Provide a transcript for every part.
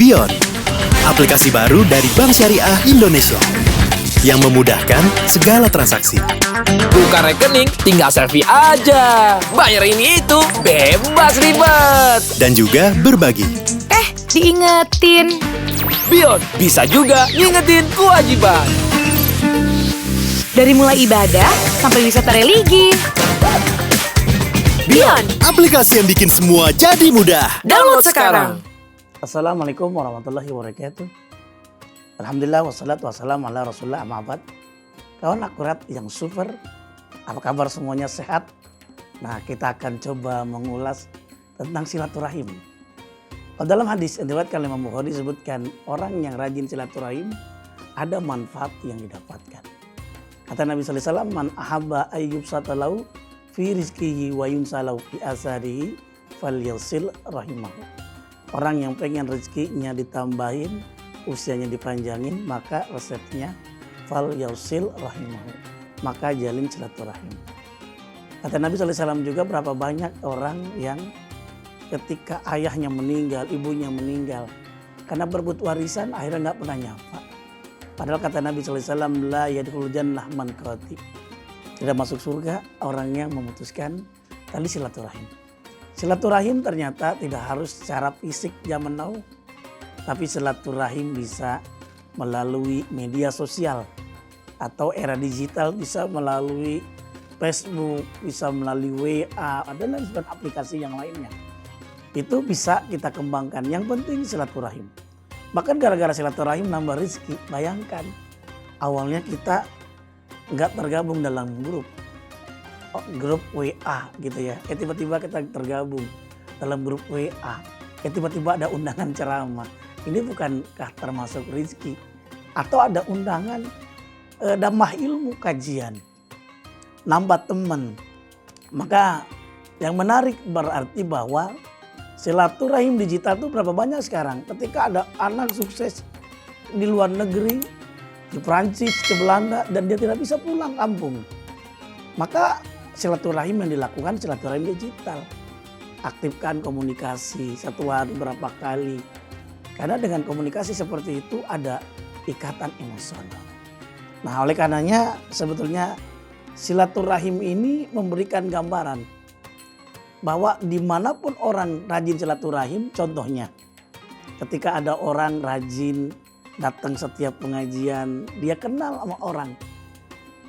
Bion, aplikasi baru dari Bank Syariah Indonesia yang memudahkan segala transaksi. Buka rekening, tinggal selfie aja. Bayar ini itu, bebas ribet. Dan juga berbagi. Diingetin. Bion bisa juga ngingetin kewajiban. Dari mulai ibadah sampai wisata religi. Bion, Aplikasi yang bikin semua jadi mudah. Download sekarang. Assalamualaikum warahmatullahi wabarakatuh. Alhamdulillah wassalatu wassalamu ala rasulullah amma ba'd. Kawan akurat yang super, apa kabar semuanya sehat? Nah, kita akan coba mengulas tentang silaturahim. Dalam hadis yang diriwayatkan oleh Imam Bukhari disebutkan orang yang rajin silaturahim ada manfaat yang didapatkan. Kata Nabi sallallahu alaihi wasallam, "Man ahabba ayyub satalau fi rizqihi wa yunsalau fi asarihi falyasil rahimahu." Orang yang pengen rezekinya ditambahin, usianya dipanjangin, maka resepnya falyasil rahimahu. Maka jalin silaturahim. Kata Nabi sallallahu alaihi wasallam juga berapa banyak orang yang ketika ayahnya meninggal, ibunya meninggal, karena berebut warisan akhirnya nggak pernah nyapa. Padahal kata Nabi sallallahu alaihi wasallam, la yadkhulul jannah man qati. Tidak masuk surga orang yang memutuskan tali silaturahim. Silaturahim ternyata tidak harus secara fisik zaman now, tapi silaturahim bisa melalui media sosial atau era digital, bisa melalui Facebook, bisa melalui WA, dan lain aplikasi yang lainnya. Itu bisa kita kembangkan. Yang penting silaturahim. Bahkan gara-gara silaturahim nambah rezeki. Bayangkan awalnya kita nggak tergabung dalam grup WA gitu ya. Tiba-tiba kita tergabung dalam grup WA. Tiba-tiba ada undangan ceramah. Ini bukankah termasuk rezeki? Atau ada undangan damah ilmu kajian. Nambah teman. Maka yang menarik berarti bahwa silaturahim digital itu berapa banyak sekarang. Ketika ada anak sukses di luar negeri, di Prancis, ke Belanda, dan dia tidak bisa pulang kampung, maka silaturahim yang dilakukan silaturahim digital. Aktifkan komunikasi satu hari berapa kali. Karena dengan komunikasi seperti itu ada ikatan emosional. Nah, oleh karenanya sebetulnya silaturahim ini memberikan gambaran bahwa dimanapun orang rajin silaturahim, contohnya ketika ada orang rajin datang setiap pengajian, dia kenal sama orang.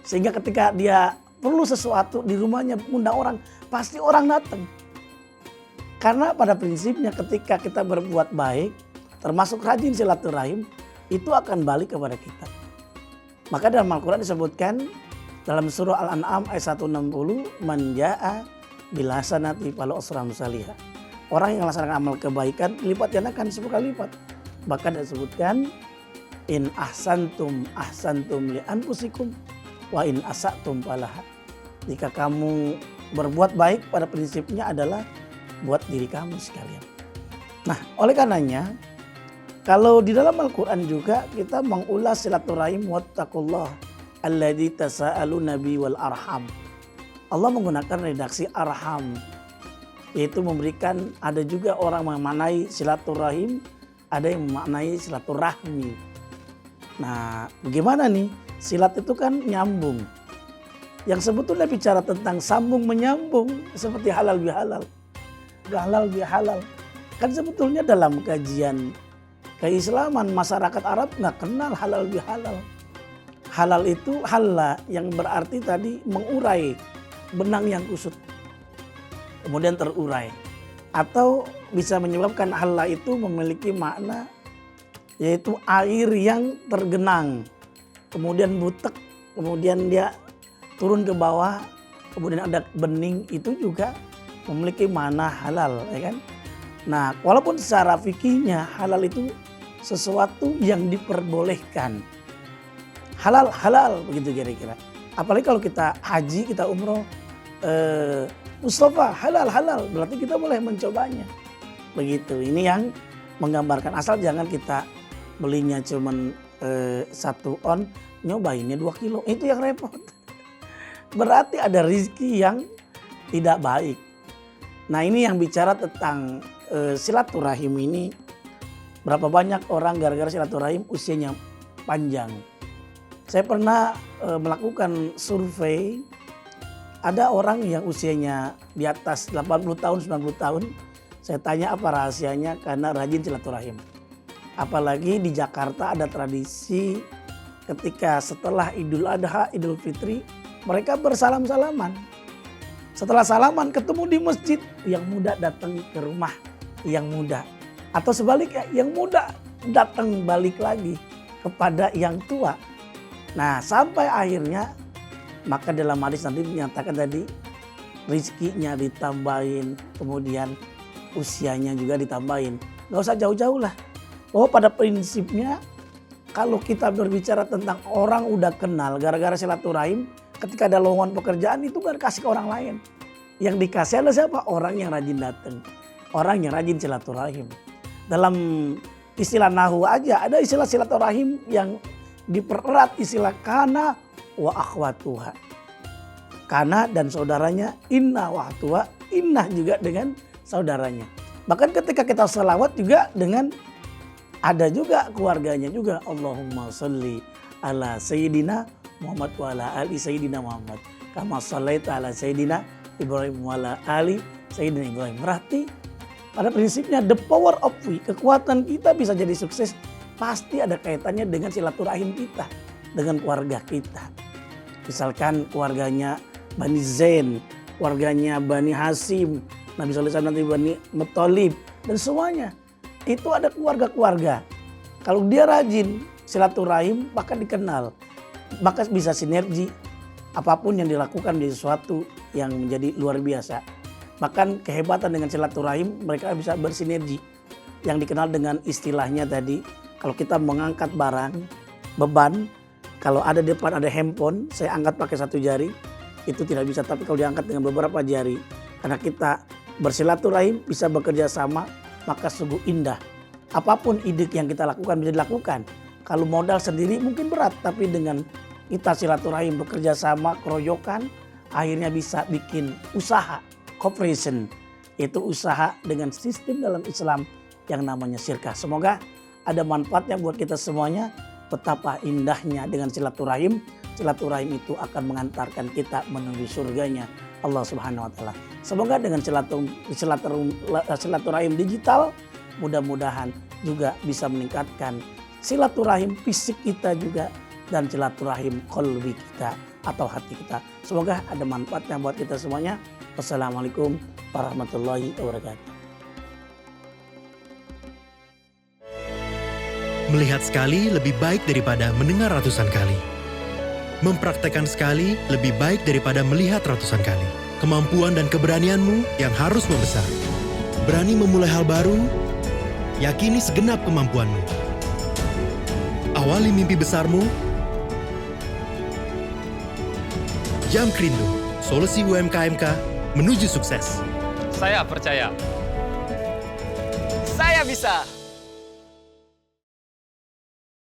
Sehingga ketika dia perlu sesuatu di rumahnya undang orang, pasti orang datang. Karena pada prinsipnya ketika kita berbuat baik, termasuk rajin silaturahim, itu akan balik kepada kita. Maka dalam Al-Quran disebutkan dalam surah Al-An'am ayat 160, "Man ja'a bilasanati falahu asram salihah." Orang yang melaksanakan amal kebaikan lipat gandakan 10 kali lipat. Bahkan disebutkan in ahsantum li anfusikum wa in asatum falaha. Jika kamu berbuat baik, pada prinsipnya adalah buat diri kamu sekalian. Nah, oleh karenanya kalau di dalam Al-Quran juga kita mengulas silaturahim, wattaqullah alladzi tasaaluna bi wal arham. Allah menggunakan redaksi arham, yaitu memberikan, ada juga orang memaknai silaturahim, ada yang memaknai silaturahmi. Nah, bagaimana nih? Silat itu kan nyambung. Yang sebetulnya bicara tentang sambung menyambung seperti halal bihalal. Halal bihalal. Kan sebetulnya dalam kajian keislaman masyarakat Arab nggak kenal halal bihalal. Halal itu halla yang berarti tadi mengurai benang yang kusut. Kemudian terurai. Atau bisa menyebabkan halla itu memiliki makna yaitu air yang tergenang. Kemudian butek, kemudian dia turun ke bawah, kemudian ada bening, itu juga memiliki makna halal, ya kan? Nah, walaupun secara fikihnya halal itu sesuatu yang diperbolehkan. Halal begitu kira-kira. Apalagi kalau kita haji, kita umroh, Mustafa halal, berarti kita boleh mencobanya. Begitu, ini yang menggambarkan. Asal jangan kita belinya cuman 1 on, nyobainnya 2 kilo, itu yang repot. Berarti ada rezeki yang tidak baik. Nah, ini yang bicara tentang silaturahim ini Berapa banyak orang gara-gara silaturahim usianya panjang. Saya pernah melakukan survei, ada orang yang usianya di atas 80 tahun, 90 tahun. Saya tanya apa rahasianya, karena rajin silaturahim. Apalagi di Jakarta ada tradisi ketika setelah Idul Adha, Idul Fitri, mereka bersalam-salaman. Setelah salaman ketemu di masjid, yang muda datang ke rumah yang muda. Atau sebaliknya, yang muda datang balik lagi kepada yang tua. Nah, sampai akhirnya, maka dalam hadis nanti menyatakan tadi, rizkinya ditambahin, kemudian usianya juga ditambahin. Gak usah jauh-jauh lah. Oh, pada prinsipnya, kalau kita berbicara tentang orang udah kenal, gara-gara silaturahim, ketika ada lowongan pekerjaan itu gak dikasih ke orang lain. Yang dikasih adalah siapa? Orang yang rajin datang. Orang yang rajin silaturahim. Dalam istilah nahu aja ada istilah silaturahim yang dipererat, istilah kana wa akhwatuha. Kana dan saudaranya, inna wa akhwatuha, inna juga dengan saudaranya. Bahkan ketika kita salawat juga dengan ada juga keluarganya juga. Allahumma sholli ala sayyidina Muhammad wa ala ali sayyidina Muhammad. Kama shallaita ala sayyidina Ibrahim wa ala ali sayyidina Ibrahim. Berarti pada prinsipnya the power of we, kekuatan kita bisa jadi sukses pasti ada kaitannya dengan silaturahim kita, dengan keluarga kita. Misalkan keluarganya Bani Zain, keluarganya Bani Hasim, Nabi SAW nanti Bani Muthalib, dan semuanya. Itu ada keluarga-keluarga. Kalau dia rajin silaturahim maka dikenal, maka bisa sinergi. Apapun yang dilakukan menjadi sesuatu yang menjadi luar biasa. Bahkan kehebatan dengan silaturahim mereka bisa bersinergi. Yang dikenal dengan istilahnya tadi, kalau kita mengangkat barang, beban, kalau ada di depan ada handphone, saya angkat pakai satu jari, itu tidak bisa. Tapi kalau diangkat dengan beberapa jari, karena kita bersilaturahim bisa bekerja sama, maka sungguh indah. Apapun ide yang kita lakukan bisa dilakukan. Kalau modal sendiri mungkin berat, tapi dengan kita silaturahim bekerja sama, keroyokan, akhirnya bisa bikin usaha. Cooperation, itu usaha dengan sistem dalam Islam yang namanya syirkah. Semoga ada manfaatnya buat kita semuanya. Betapa indahnya dengan silaturahim. Silaturahim itu akan mengantarkan kita menuju surganya Allah Subhanahu wa taala. Semoga dengan silaturahim digital mudah-mudahan juga bisa meningkatkan silaturahim fisik kita juga dan silaturahim qalbi kita atau hati kita. Semoga ada manfaatnya buat kita semuanya. Wassalamualaikum warahmatullahi wabarakatuh. Melihat sekali lebih baik daripada mendengar ratusan kali. Mempraktekkan sekali lebih baik daripada melihat ratusan kali. Kemampuan dan keberanianmu yang harus membesar. Berani memulai hal baru, yakini segenap kemampuanmu. Awali mimpi besarmu. Jamkrindo, solusi UMKMK menuju sukses. Saya percaya. Saya bisa.